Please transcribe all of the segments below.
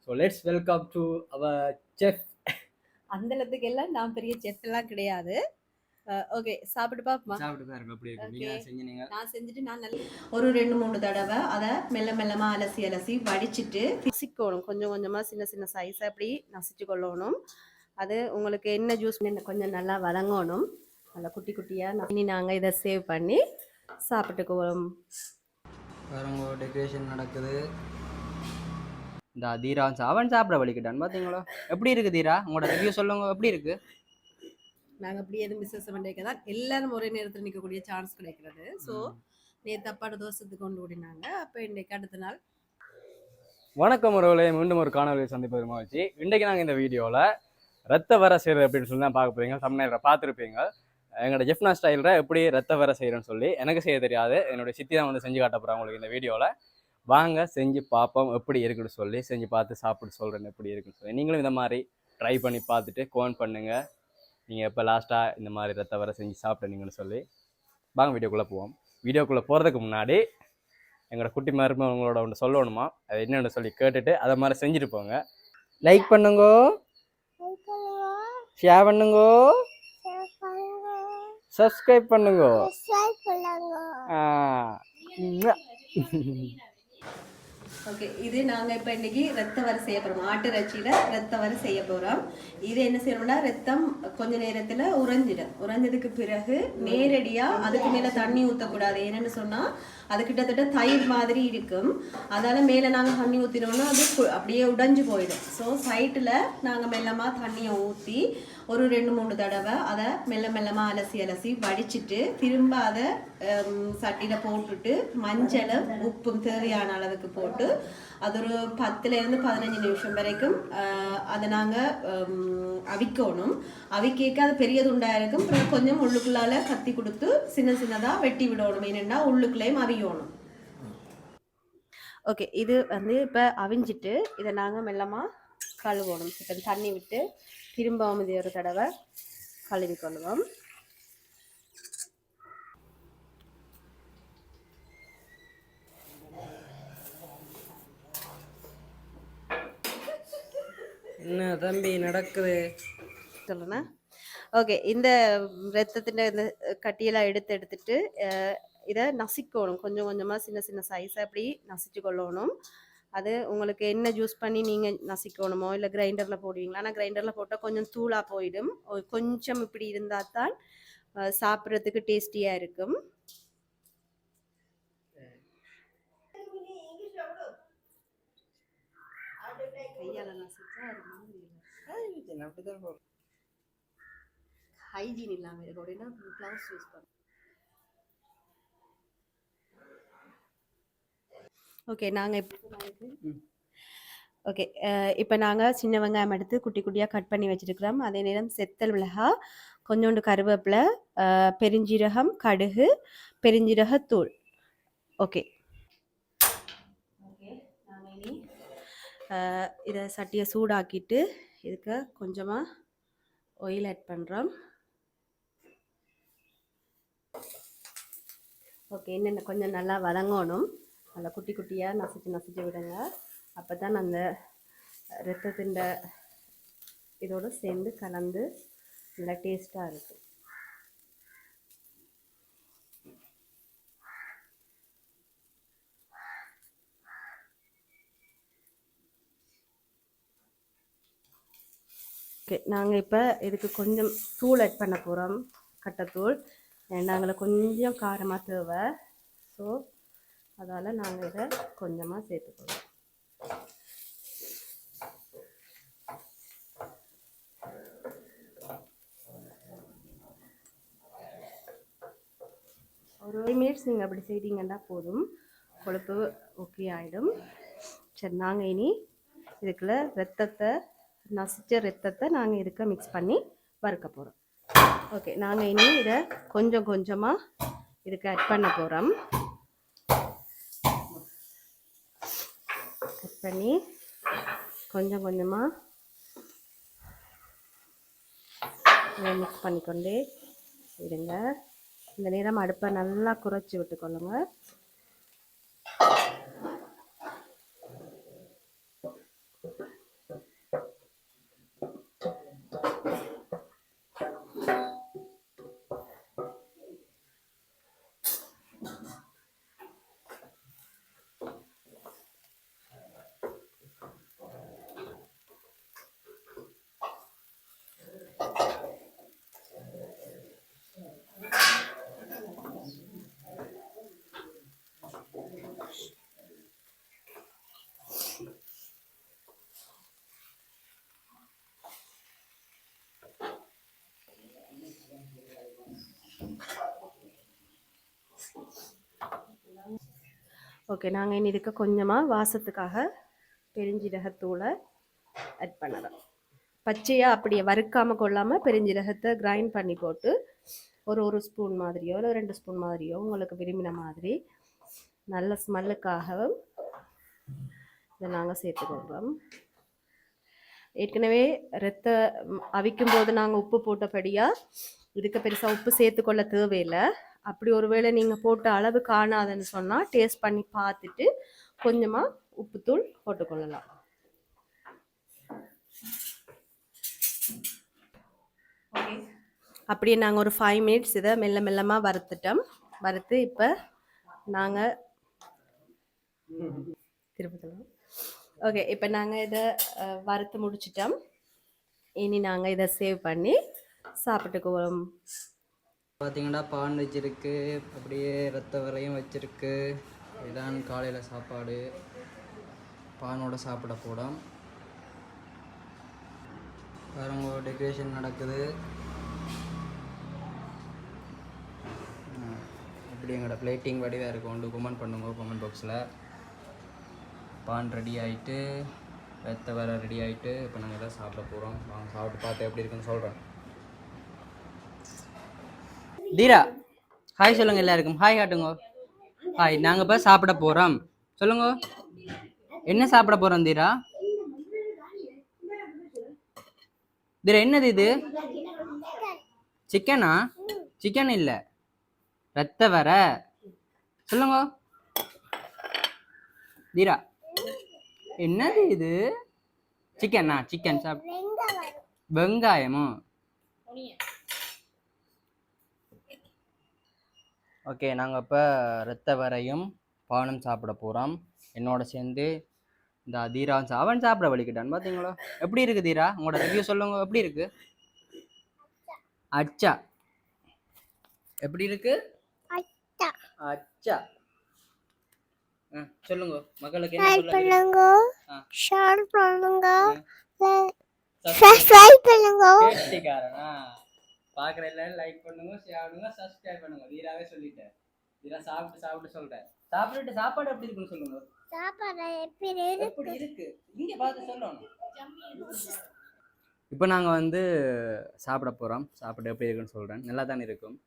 So let's welcome to our chef. அந்த இடத்துக்கெல்லாம் நான் பெரிய செஃப் எல்லாம் கிடையாது. ஓகே, சாப்பிட்டு பாப்போமா? சாப்பிட்டு பாருங்க எப்படி இருக்கு. நீங்க தான் செஞ்சீங்க. நான் செஞ்சுட்டு நான் நல்ல ஒரு 2-3 தடவை அதை மெல்ல மெல்லமா அலசி அலசி வடிச்சிட்டு நசிக்கணும். கொஞ்சம் கொஞ்சமா சின்ன சின்ன சைஸ் அப்படி நசிச்சு கொள்ளணும். அது உங்களுக்கு என்ன ஜூஸ் கொஞ்சம் நல்லா வதங்கணும். நல்லா குட்டி குட்டியா இனி நாங்கள் இதை சேவ் பண்ணி சாப்பிட்டுக்குவோம். பாருங்க டெக்கரேஷன் நடக்குது. இந்த தீரா அவன் சாப்பிட வலிக்கிட்டான் பார்த்தீங்களா? எப்படி இருக்கு தீரா? உங்களோட ரிவ்யூ சொல்லுங்க, எப்படி இருக்கு? நாங்கள் அப்படி எதுவும் விசேஷம் பண்ணிக்க தான் எல்லாரும் ஒரே நேரத்தில் நிற்கக்கூடிய சான்ஸ் கிடைக்கிறது. ஸோ நேற்று அப்பாட தோசத்துக்கு கொண்டு ஓடினாங்க. அப்போ இன்றைக்கு அடுத்த நாள். வணக்கம் உறவுகளே, மீண்டும் ஒரு காணொலியை சந்திப்பது மகிழ்ச்சி. இன்றைக்கு நாங்கள் இந்த வீடியோவில் ரத்த வர செய்கிறது அப்படின்னு சொல்லி தான் பார்க்க போறீங்க. தமிழ்நாட்டில் பார்த்துருப்பீங்க எங்களோட ஜெஃப்னா ஸ்டைலில் எப்படி ரத்த வர செய்கிறேன்னு சொல்லி. எனக்கு செய்ய தெரியாது, என்னோட சித்தி தான் வந்து செஞ்சு காட்ட போகிறாங்க உங்களுக்கு இந்த வீடியோவில். வாங்க செஞ்சு பார்ப்போம் எப்படி இருக்குன்னு சொல்லி. செஞ்சு பார்த்து சாப்பிட்டு சொல்கிறேன் எப்படி இருக்குன்னு சொல்லி. நீங்களும் இந்த மாதிரி ட்ரை பண்ணி பார்த்துட்டு கமெண்ட் பண்ணுங்கள் நீங்கள் எப்போ லாஸ்ட்டாக இந்த மாதிரி ரத்த வர செஞ்சு சாப்பிட்டீங்கன்னு சொல்லி. வாங்க வீடியோக்குள்ளே போவோம். வீடியோக்குள்ளே போகிறதுக்கு முன்னாடி எங்களோட குட்டி மருமை உங்களோட ஒன்று சொல்லணுமா, அது என்னென்னு சொல்லி கேட்டுட்டு அதை மாதிரி செஞ்சுட்டு போங்க. லைக் பண்ணுங்கோ, ஷேர் பண்ணுங்கோ, சப்ஸ்கிரைப் பண்ணுங்கோ. ஓகே, இது நாங்கள் இப்போ இன்னைக்கு ரத்த வரை செய்ய போகிறோம். ஆட்டு இறைச்சியில் ரத்த வரை செய்ய போகிறோம். இது என்ன செய்யணும்னா, ரத்தம் கொஞ்ச நேரத்தில் உறைஞ்சதுக்கு பிறகு நேரடியாக அதுக்கு மேலே தண்ணி ஊற்றக்கூடாது. என்னென்னு சொன்னால் அது கிட்டத்தட்ட தயிர் மாதிரி இருக்கும். அதால் மேலே நாங்கள் தண்ணி ஊற்றினோம்னா அது அப்படியே உடைஞ்சு போயிடும். ஸோ சைட்டில் நாங்கள் மெல்லமாக தண்ணியை ஊற்றி ஒரு 2-3 தடவை அதை மெல்ல மெல்லமாக அலசி அலசி வடிச்சிட்டு திரும்ப அதை சட்டியில் போட்டுட்டு மஞ்சளும் உப்பும் தேவையான அளவுக்கு போட்டு அது ஒரு 10லேருந்து 15 நிமிஷம் வரைக்கும் அதை நாங்கள் அவிக்கணும். அவிக்க அது பெரிய துண்டாக இருக்கும். கொஞ்சம் உள்ளுக்குள்ளால கத்தி கொடுத்து சின்ன சின்னதாக வெட்டி விடணும். என்னென்னா உள்ளுக்குள்ளேயும் அவியணும். ஓகே, இது வந்து இப்போ அவிஞ்சிட்டு இதை நாங்கள் மெல்லமாக கழுவணும். சிக்கன் தண்ணி விட்டு திரும்பவும் இது ஒரு தடவை கழுவி கொள்ளுவோம். என்ன தம்பி நடக்குது சொல்லுண்ணா. ஓகே, இந்த ரத்தத்தின் இந்த கட்டியெல்லாம் எடுத்துட்டு இதை நசிக்கணும். கொஞ்சம் கொஞ்சமாக சின்ன சின்ன சைஸ் அப்படி நசிச்சு கொள்ளணும். அது உங்களுக்கு என்ன ஜூஸ் பண்ணி நீங்கள் நசிக்கணுமோ இல்லை கிரைண்டரில் போடுவீங்களா? ஆனால் கிரைண்டரில் போட்டால் கொஞ்சம் தூளாக போயிடும். கொஞ்சம் இப்படி இருந்தால் தான் சாப்பிட்றதுக்கு டேஸ்டியாக இருக்கும். கையால் நசிச்சா ஹைஜீன் இல்லாமல் இருக்கும். அப்படின்னா க்ளவுஸ் யூஸ் பண்ணும். ஓகே, நாங்கள் இப்போ நாங்கள் சின்ன வெங்காயம் எடுத்து குட்டி குட்டியாக கட் பண்ணி வச்சுருக்கிறோம். அதே நேரம் செத்தல் மிளகாய், கொஞ்சோண்டு கருவேப்பிலை, பெருஞ்சீரகம், கடுகு, பெருஞ்சீரகத்தூள். ஓகே, நாங்கள் இனி இதை சட்டியை சூடாக்கிட்டு இதுக்கு கொஞ்சமாக ஆயில் ஆட் பண்ணுறோம். ஓகே, என்னென்ன கொஞ்சம் நல்லா வதங்கணும். நல்லா குட்டி குட்டியாக நசிச்சு விடுங்க. அப்போ தான் அந்த ரத்தத்தின் இதோடு சேர்ந்து கலந்து நல்லா டேஸ்ட்டாக இருக்கும். ஓகே, நாங்கள் இப்போ இதுக்கு கொஞ்சம் தூள் ஆட் பண்ண போகிறோம். கட்டைத்தூள் நாங்கள் கொஞ்சம் காரமாக தேவை. ஸோ அதால் நாங்கள் இதை கொஞ்சமாக சேர்த்துக்கிறோம். ஒரு 5 மினிட்ஸ் நீங்கள் அப்படி செய்தீங்கன்னா போதும், கொழுப்பு ஓகே ஆகிடும். சரி, நாங்கள் இனி இதுக்குள்ள நசிச்ச ரத்தத்தை நாங்கள் இதுக்கு மிக்ஸ் பண்ணி வறுக்க போகிறோம். ஓகே, நாங்கள் இனி இதை கொஞ்சம் கொஞ்சமாக இதுக்கு ஆட் பண்ண போகிறோம். ஆட் பண்ணி கொஞ்சம் கொஞ்சமாக மிக்ஸ் பண்ணிக்கொண்டே இருங்க. இந்த நேரம் அடுப்பை நல்லா குறைச்சி விட்டுக்கொள்ளுங்க. ஓகே, நாங்கள் இனி இதுக்கு கொஞ்சமாக வாசத்துக்காக பெருஞ்சீரகத்தூளை ஆட் பண்ணலாம். பச்சையாக அப்படியே வறுக்காமல் கொள்ளாமல் பெருஞ்சீரகத்தை கிரைண்ட் பண்ணி போட்டு ஒரு ஸ்பூன் மாதிரியோ இல்லை 2 ஸ்பூன் மாதிரியோ உங்களுக்கு விரும்பின மாதிரி நல்ல ஸ்மெல்லுக்காகவும் இதை நாங்கள் சேர்த்துக்கொள்கிறோம். ஏற்கனவே ரத்த அவிக்கும் போது நாங்கள் உப்பு போட்டபடியாக இதுக்கு பெருசாக உப்பு சேர்த்துக்கொள்ள தேவையில்லை. அப்படி ஒருவேளை நீங்கள் போட்ட அளவு காணாதுன்னு சொன்னால் டேஸ்ட் பண்ணி பார்த்துட்டு கொஞ்சமாக உப்புத்தூள் போட்டுக்கொள்ளலாம். அப்படியே நாங்கள் ஒரு 5 மினிட்ஸ் இதை மெல்ல மெல்லமாக வறுத்துட்டோம். வறுத்து இப்போ நாங்கள் திருப்பத்தலாம். ஓகே, இப்போ நாங்கள் இதை வறுத்து முடிச்சிட்டோம். இனி நாங்கள் இதை சேவ் பண்ணி சாப்பிட்டுக்குவோம். பார்த்தீங்கன்னா பான் வச்சிருக்கு, அப்படியே ரத்த வரையும் வச்சிருக்கு. இதான் காலையில் சாப்பாடு. பானோட சாப்பிட போடும். பாருங்க டெக்கரேஷன் நடக்குது. அப்படி எங்களோட பிளேட்டிங் வடிவாக இருக்கும். ஒன்று கமெண்ட் பண்ணுங்க கமெண்ட் பாக்ஸில். பான் ரெடி ஆகிட்டு, ரத்த வர ரெடி ஆகிட்டு, இப்போ நாங்கள் எல்லாம் சாப்பிட போகிறோம். வாங்க சாப்பிட்டு பார்த்து எப்படி இருக்குன்னு சொல்கிறேன். தீரா ஹாய் சொல்லுங்க எல்லாருக்கும். ஹாய் காட்டுங்க. ஹாய். நாங்கள் இப்போ சாப்பிட போகிறோம். சொல்லுங்க என்ன சாப்பிட போகிறோம் தீரா? தீரா என்னது இது? சிக்கனா? சிக்கன் இல்லை, ரத்த வர. சொல்லுங்க தீரா என்னது இது? சிக்கனா? சிக்கன் வெங்காயமோ? ஓகே, நாங்கள் இப்போ ரத்த வரையும் பானும் சாப்பிட போகிறோம். என்னோட சேர்ந்து இந்த தீரா அவன் சாப்பிட வலிக்கிட்டான். பார்த்தீங்களா எப்படி இருக்கு தீரா? உங்களோட ரிவ்யூ சொல்லுங்க. எப்படி இருக்கு? அச்சா எப்படி இருக்கு? அச்சா சொல்லுங்க மக்களுக்கு என்ன சொல்லுங்க? ஷேர் பண்ணுங்க, சப்ஸ்கிரைப் பண்ணுங்க. கேட்டிக்காரனா பாக்குற எல்லாரும் லைக் பண்ணுங்க, ஷேர் பண்ணுங்க, சப்ஸ்கிரைப் பண்ணுங்க. தீராவே சொல்லிட்டேன். தீரா சாப்பிட்டு சொல்றேன். சாப்பிட்டு சாப்பாடு எப்படி இருக்குன்னு சொல்லுங்க. சாப்பாடு எப்படி இருக்கு இங்க பார்த்து சொல்லணும். இப்போ நாங்கள் வந்து சாப்பிட போகிறோம். சாப்பிட்டு எப்படி இருக்குன்னு சொல்கிறேன். நல்லா தானே இருக்கும்,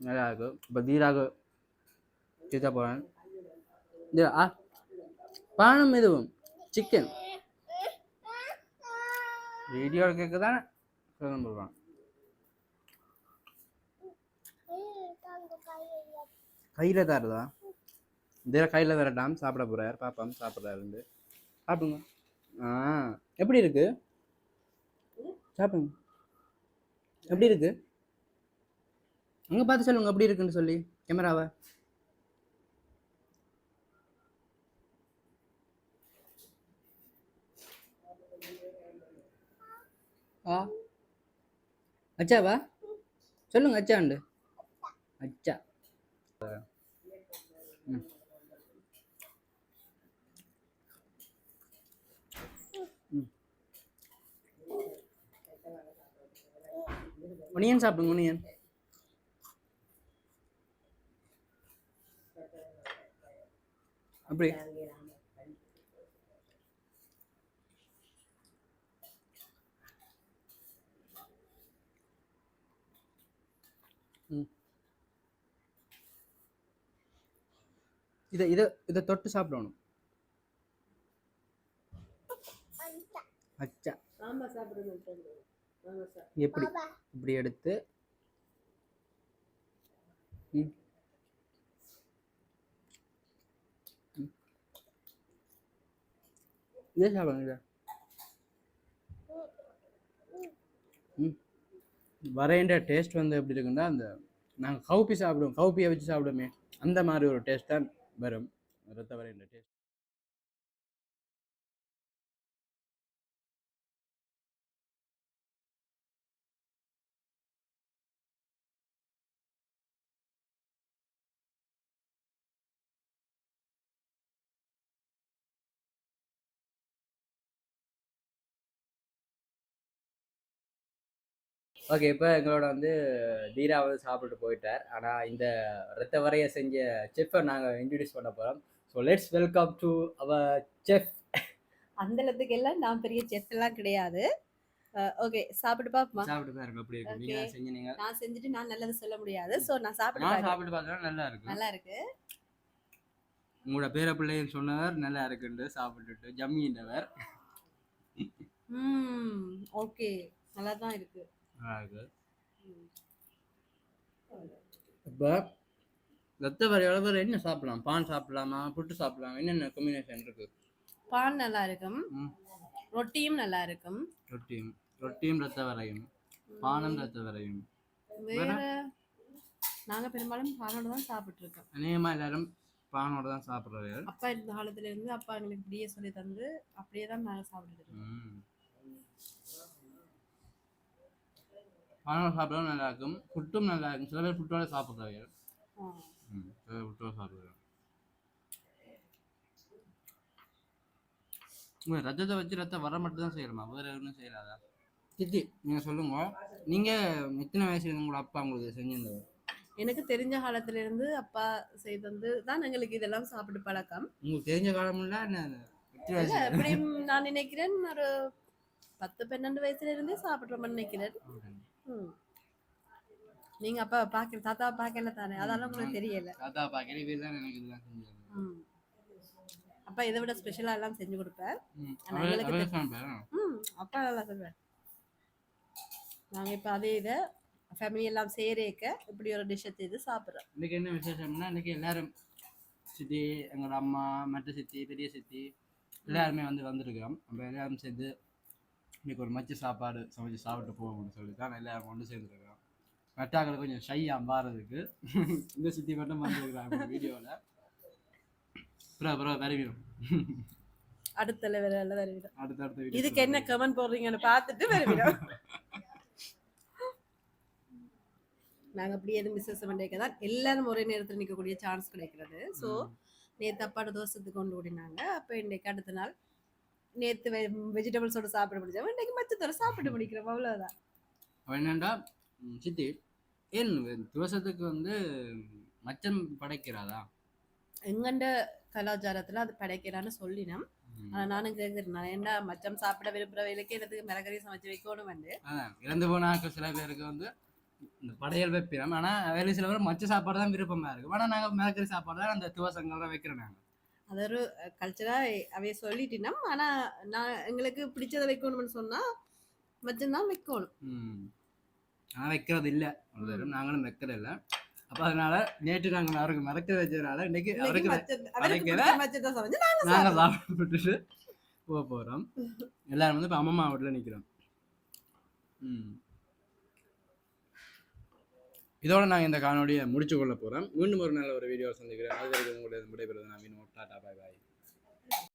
நல்லா இருக்கும். இப்போ தீராக தீர்த்தா போகிறேன். பானம் எதுவும் சிக்கன் வீடியோ கேட்க தானே சொல்லுவான். கையில் தாருதா? தீரா கையில் வரட்டாம். சாப்பிட போகிறார். பாப்பாம் சாப்பிட்றாரு. சாப்பிடுங்க. எப்படி இருக்கு? சாப்பிடுங்க. எப்படி இருக்கு? அங்கே பார்த்து சொல்லுங்க எப்படி இருக்குன்னு சொல்லி கேமராவை. அச்சாவா? சொல்லுங்க அச்சாண்டு. அச்சா. ஒனியன் சாப்பிடுங்க. ஒனியன் அப்படி இதை இதை இதை தொட்டு சாப்பிடணும். அச்சா எப்படி இப்படி எடுத்து இதே சாப்பிடுங்க. வரையன்ற டேஸ்ட் வந்து எப்படி இருக்குன்னா, அந்த நாங்கள் கவுப்பி சாப்பிடுவோம், கவுப்பியை வச்சு சாப்பிடுவோமே அந்த மாதிரி ஒரு டேஸ்ட் தான் வரும் ரத்த வரையன்ற டேஸ்ட். ஓகே, இப்போ எங்களோட வந்து தீரா வந்து சாப்பிட்டு போயிட்டார். ஆனால் இந்த ரத்த வரைய செஞ்ச செஃப்பை நாங்கள் இன்ட்ரடியூஸ் பண்ண போகிறோம். So let's welcome to our chef. அந்த இடத்துக்கு எல்லாம் நான் பெரிய செஃப் எல்லாம் கிடையாது. ஓகே, சாப்பிட்டு பாப்போமா? சாப்பிட்டு தான் இருக்கு. அப்படி இருக்கு. நீங்கள் செஞ்சீங்க. நான் செஞ்சுட்டு நான் நல்லது சொல்ல முடியாது. ஸோ நான் சாப்பிட்டு பார்த்தா நல்லா இருக்கு. நல்லா இருக்கு. உங்களோட பேர பிள்ளைன்னு சொன்னவர் நல்லா இருக்குன்னு சாப்பிட்டுட்டு ஜம்மின்றவர். ஓகே, நல்லா தான் இருக்கு. நல்லா இருக்கு. இப்போ ரத்த வரையோட வேறு என்ன சாப்பிடலாம்? பான் சாப்பிடலாமா, புட்டு சாப்பிடலாம்? என்னென்ன காம்பினேஷன் இருக்கு? பான் நல்லா இருக்கும், ரொட்டியும் நல்லா இருக்கும். ரொட்டியும் ரத்த வரையும், பானம் ரத்த வரையும். வேற நாங்க பெரும்பாலும் பானோட தான் சாப்பிட்டு இருக்கோம். அநேகமா எல்லாரும் பானோட தான் சாப்பிட்றது. அப்பா இருந்த காலத்துல இருந்து அப்பா எங்களுக்கு இப்படியே சொல்லி தந்து அப்படியே தான் நாங்க சாப்பிட்டு இருக்கோம். பானோட சாப்பிடவும் நல்லா இருக்கும், புட்டும் நல்லா இருக்கும். சில பேர் புட்டோட சாப்பிட்றாங்க. சில பேர் புட்டோட சாப்பிட்றாங்க. ரத்தத்தை வச்சு ரத்தம் வர மட்டும் தான் செய்யணுமா, வேற எதுவும் செய்யலாதா? சித்தி நீங்க சொல்லுங்க, நீங்க எத்தனை வயசுல உங்களோட அப்பா உங்களுக்கு செஞ்சிருந்தவர்? எனக்கு தெரிஞ்ச காலத்துல இருந்து அப்பா செய்து தான் எங்களுக்கு இதெல்லாம் சாப்பிட்டு பழக்கம். உங்களுக்கு தெரிஞ்ச காலம்ல என்ன எப்படி நான் நினைக்கிறேன், ஒரு 10-12 வயசுல இருந்தே சாப்பிட்றோம்னு நினைக்கிறேன். நீங்க அப்பா பாக்க தாத்தா பாக்கல தானே, அதெல்லாம் உங்களுக்கு தெரியல. தாத்தா பாக்கல, இவர் தான் எனக்கு இதெல்லாம் செஞ்சாங்க. அப்பா இதை விட ஸ்பெஷலா எல்லாம் செஞ்சு கொடுப்பார். அப்பா நல்லா சொல்லுவார். நாங்க இப்ப அதே இதை ஃபேமிலி எல்லாம் சேரேக்க இப்படி ஒரு டிஷ்ஷை செய்து சாப்பிட்றோம். இன்னைக்கு என்ன விசேஷம்னா, இன்னைக்கு எல்லாரும் சித்தி, எங்களோட அம்மா, மற்ற சித்தி, பெரிய சித்தி எல்லாருமே வந்துருக்கிறோம். நம்ம எல்லாரும் சேர்ந்து இன்னைக்கு ஒரு மச்ச சாப்பாடு சமைச்சு சாப்பிட்டு போவோம்னு சொல்லி தான் எல்லாரும் ஒன்று சேர்ந்துருக்கிறோம். மற்றாக்கள் கொஞ்சம் ஷையாக மாறதுக்கு இந்த சித்தி மட்டும் வந்துருக்குறாங்க வீடியோவில். வருவிடும் அடுத்த லெவலில் வருவிடும். அடுத்த இதுக்கு என்ன கமெண்ட் போடுறீங்கன்னு பார்த்துட்டு வருவிடும். நாங்கள் அப்படி எதுவும் விசேஷம் பண்ணிக்க தான் எல்லாரும் ஒரே நேரத்தில் நிற்கக்கூடிய சான்ஸ் கிடைக்கிறது. ஸோ நேற்று அப்பாட தோசத்துக்கு கொண்டு ஓடினாங்க. அப்போ இன்றைக்கு அடுத்த நாள் நேற்று வெஜிடபிள்ஸோட சாப்பிட முடிஞ்சோம், இன்றைக்கு மச்சத்தோட சாப்பிட்டு முடிக்கிறோம். அவ்வளோதான். என்னண்டா சித்தி, ஏன் தோசத்துக்கு மச்சம் படைக்கிறாதா? எங்கண்ட கலாச்சாரத்தில் அது படைக்கிறான்னு சொல்லினோம். ஆனால் நானும் கேட்குறேன், ஏன்னா மச்சம் சாப்பிட விரும்புகிற வேலைக்கு எனக்கு மிளகறி சமைச்சு வைக்கணும். இறந்து போனாக்க சில பேருக்கு இந்த படையல் வைப்பினோம். ஆனால் வேலை சில பேர் மச்ச சாப்பாடு தான் விருப்பமாக இருக்கும். ஆனால் நாங்கள் மிளகறி சாப்பாடு தான் அந்த துவசங்கள்லாம் வைக்கிறோம். நாங்கள் அது ஒரு கல்ச்சராக அவைய சொல்லிட்டினோம். ஆனால் நான் எங்களுக்கு பிடிச்சதை வைக்கணும்னு சொன்னால் மச்சம்தான் வைக்கணும். ஆனால் வைக்கிறது இல்லை, நாங்களும் வைக்கிறது இல்லை. அப்போ அதனால நேற்று நாங்கள் அவருக்கு மறக்க வச்சதுனால இன்னைக்கு அவருக்கு நாங்கள் சாப்பிட்டுட்டு போக போகிறோம். எல்லாரும் இப்போ அம்மா வீட்டில் நிற்கிறோம். இதோட நாங்கள் இந்த காணொலியை முடிச்சு கொள்ள போகிறோம். மீண்டும் ஒரு நல்ல ஒரு வீடியோ சந்திக்கிறேன். அது வரைக்கும் உங்களுடைய விடைபெறுவது நான். டாடா, பாய் பாய்.